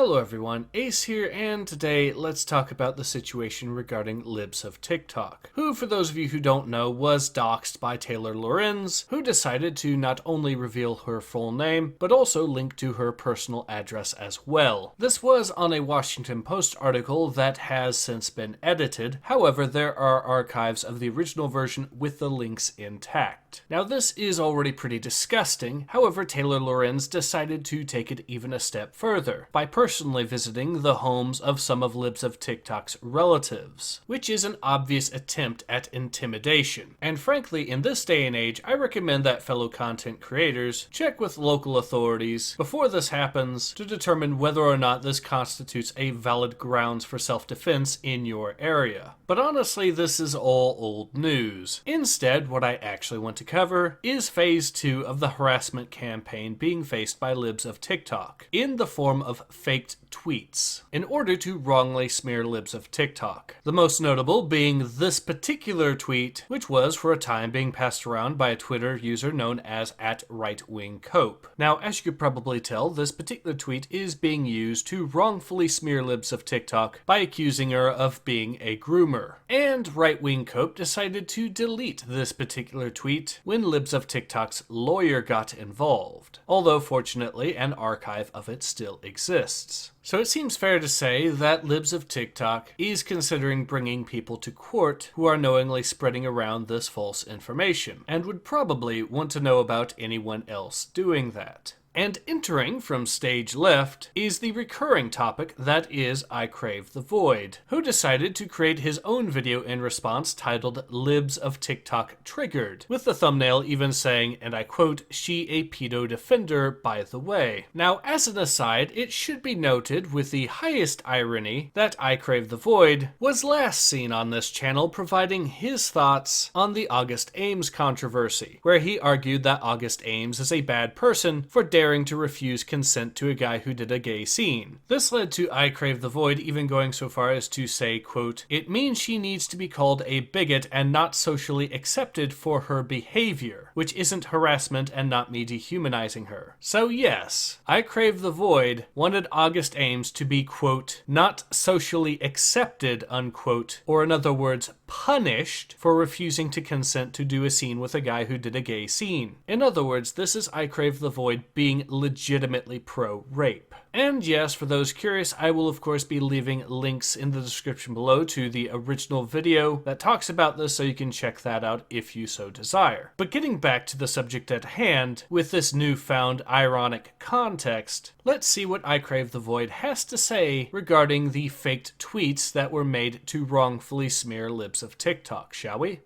Hello everyone, Ace here, and today let's talk about the situation regarding Libs of TikTok, who, for those of you who don't know, was doxxed by Taylor Lorenz, who decided to not only reveal her full name, but also link to her personal address as well. This was on a Washington Post article that has since been edited, however there are archives of the original version with the links intact. Now this is already pretty disgusting, however Taylor Lorenz decided to take it even a step further, by personally visiting the homes of some of Libs of TikTok's relatives, which is an obvious attempt at intimidation. And frankly, in this day and age, I recommend that fellow content creators check with local authorities before this happens to determine whether or not this constitutes a valid grounds for self-defense in your area. But honestly, this is all old news. Instead, what I actually want to cover is phase 2 of the harassment campaign being faced by Libs of TikTok, in the form of faked tweets, in order to wrongly smear Libs of TikTok. The most notable being this particular tweet, which was for a time being passed around by a Twitter user known as @rightwingcope. Now, as you could probably tell, this particular tweet is being used to wrongfully smear Libs of TikTok by accusing her of being a groomer. And rightwingcope decided to delete this particular tweet when Libs of TikTok's lawyer got involved, although fortunately an archive of it still exists. So it seems fair to say that Libs of TikTok is considering bringing people to court who are knowingly spreading around this false information, and would probably want to know about anyone else doing that. And entering from stage left is the recurring topic that is I Crave the Void, who decided to create his own video in response titled Libs of TikTok Triggered, with the thumbnail even saying, and I quote, "She a pedo defender, by the way." Now, as an aside, it should be noted with the highest irony that I Crave the Void was last seen on this channel providing his thoughts on the August Ames controversy, where he argued that August Ames is a bad person for daring to refuse consent to a guy who did a gay scene. This led to I Crave the Void even going so far as to say, quote, "It means she needs to be called a bigot and not socially accepted for her behavior, which isn't harassment and not me dehumanizing her." So yes, I Crave the Void wanted August Ames to be, quote, "not socially accepted," unquote, or in other words, punished for refusing to consent to do a scene with a guy who did a gay scene. In other words, this is I Crave the Void being legitimately pro-rape. And yes, for those curious, I will of course be leaving links in the description below to the original video that talks about this, so you can check that out if you so desire. But getting back to the subject at hand, with this newfound ironic context, let's see what I Crave the Void has to say regarding the faked tweets that were made to wrongfully smear Libs of TikTok, shall we?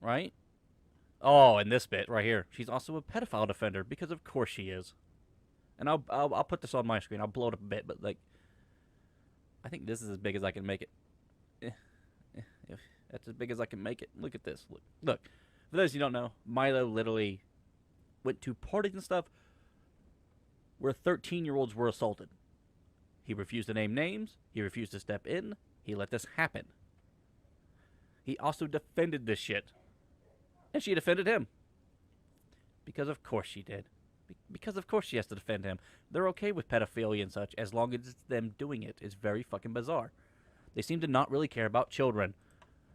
Right? Oh, and this bit right here. She's also a pedophile defender, because of course she is. And I'll put this on my screen. I'll blow it up a bit, but like, I think this is as big as I can make it. That's as big as I can make it. Look at this. Look. For those who don't know, Milo literally went to parties and stuff where 13-year-olds were assaulted. He refused to name names. He refused to step in. He let this happen. He also defended this shit. And she defended him. Because of course she did. Because of course she has to defend him. They're okay with pedophilia and such, as long as it's them doing it. It's very fucking bizarre. They seem to not really care about children,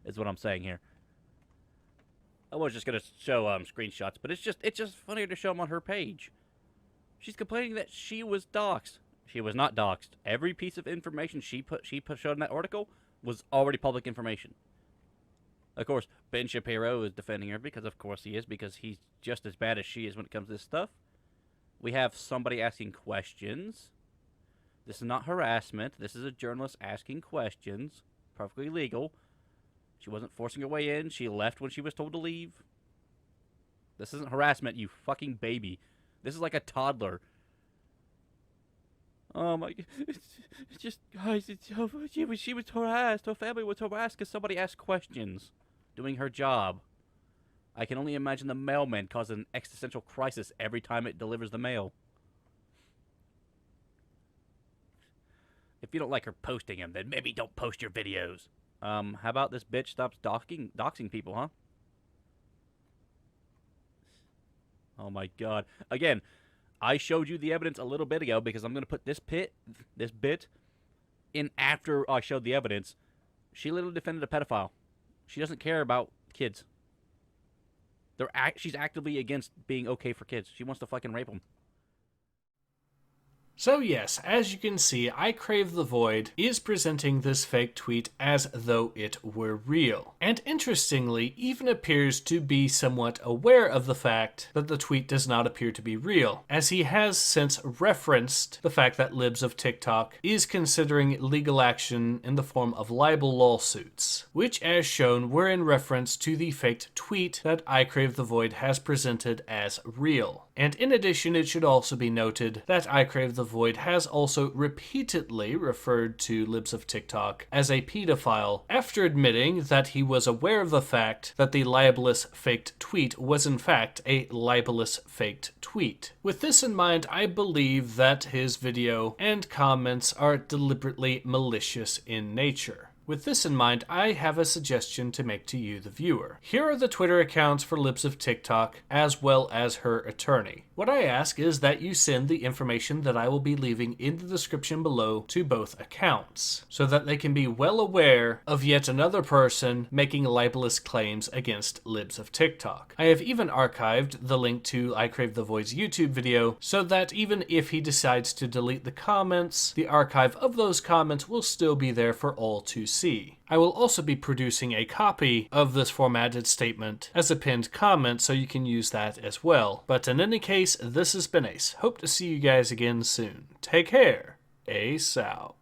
is what I'm saying here. I was just gonna show screenshots, but it's just funnier to show them on her page. She's complaining that she was doxxed. She was not doxxed. Every piece of information she showed in that article was already public information. Of course, Ben Shapiro is defending her, because of course he is, because he's just as bad as she is when it comes to this stuff. We have somebody asking questions. This is not harassment. This is a journalist asking questions. Perfectly legal. She wasn't forcing her way in. She left when she was told to leave. This isn't harassment, you fucking baby. This is like a toddler. Oh my, it's just, guys, she was harassed. Her family was harassed because somebody asked questions. Doing her job. I can only imagine the mailman causing an existential crisis every time it delivers the mail. If you don't like her posting him, then maybe don't post your videos. How about this bitch stops doxing people, huh? Oh my god. Again, I showed you the evidence a little bit ago because I'm going to put this bit in after I showed the evidence. She literally defended a pedophile. She doesn't care about kids. She's actively against being okay for kids. She wants to fucking rape them. So yes, as you can see, I Crave the Void is presenting this fake tweet as though it were real. And interestingly, even appears to be somewhat aware of the fact that the tweet does not appear to be real, as he has since referenced the fact that Libs of TikTok is considering legal action in the form of libel lawsuits, which as shown were in reference to the faked tweet that I Crave the Void has presented as real. And in addition, it should also be noted that I Crave the Void has also repeatedly referred to Libs of TikTok as a pedophile after admitting that he was aware of the fact that the libelous faked tweet was in fact a libelous faked tweet. With this in mind, I believe that his video and comments are deliberately malicious in nature. With this in mind, I have a suggestion to make to you, the viewer. Here are the Twitter accounts for Libs of TikTok, as well as her attorney. What I ask is that you send the information that I will be leaving in the description below to both accounts, so that they can be well aware of yet another person making libelous claims against Libs of TikTok. I have even archived the link to I Crave the Void's YouTube video, so that even if he decides to delete the comments, the archive of those comments will still be there for all to see. I will also be producing a copy of this formatted statement as a pinned comment, so you can use that as well. But in any case, this has been Ace. Hope to see you guys again soon. Take care. Ace out.